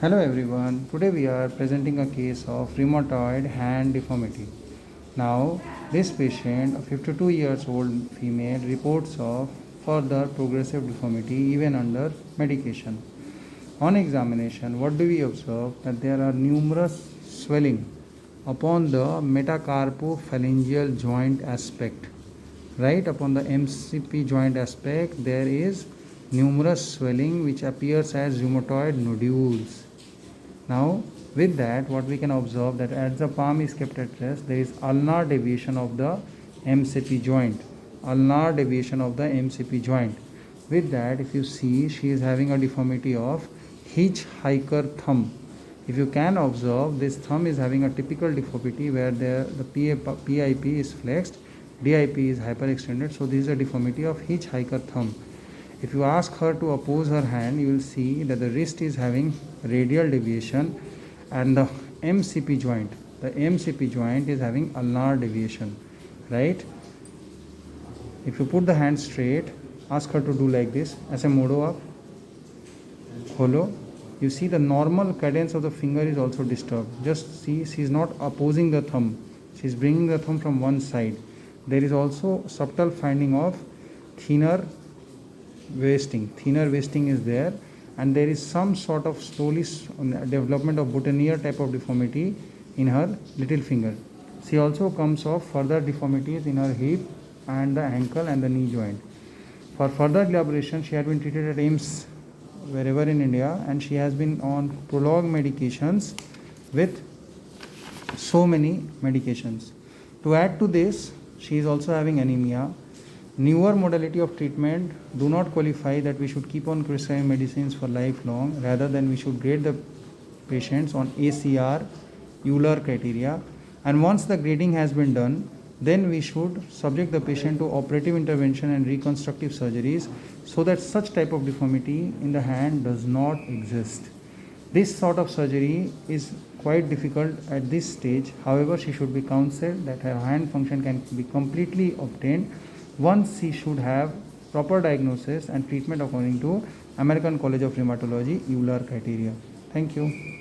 Hello everyone, today we are presenting a case of rheumatoid hand deformity. Now, this patient, a 52 years old female, reports of further progressive deformity even under medication. On examination, what do we observe? That there are numerous swelling upon the metacarpophalangeal joint aspect. Right upon the MCP joint aspect, there is numerous swelling which appears as rheumatoid nodules. Now, with that, what we can observe that as the palm is kept at rest, there is ulnar deviation of the MCP joint. Ulnar deviation of the MCP joint. With that, if you see, she is having a deformity of hitchhiker thumb. If you can observe, this thumb is having a typical deformity where the PIP is flexed, DIP is hyperextended. So this is a deformity of hitchhiker thumb. If you ask her to oppose her hand, you will see that the wrist is having radial deviation and the MCP joint is having ulnar deviation, right? If you put the hand straight, ask her to do like this, ऐसे मोड़ो आप, खोलो. You see the normal cadence of the finger is also disturbed. Just see, she is not opposing the thumb. She is bringing the thumb from one side. There is also subtle finding of thinner wasting is there, and there is some sort of slowly development of boutonniere type of deformity in her little finger. She also comes off further deformities in her hip and the ankle and the knee joint. For further elaboration, she had been treated at AIIMS wherever in India, and she has been on prolonged medications with so many medications. To add to this, she is also having anemia. Newer modality of treatment do not qualify that we should keep on prescribing medicines for lifelong, rather than we should grade the patients on ACR, Euler criteria, and once the grading has been done, then we should subject the patient to operative intervention and reconstructive surgeries so that such type of deformity in the hand does not exist. This sort of surgery is quite difficult at this stage. However, she should be counseled that her hand function can be completely obtained once she should have proper diagnosis and treatment according to American College of Rheumatology Euler criteria. Thank you.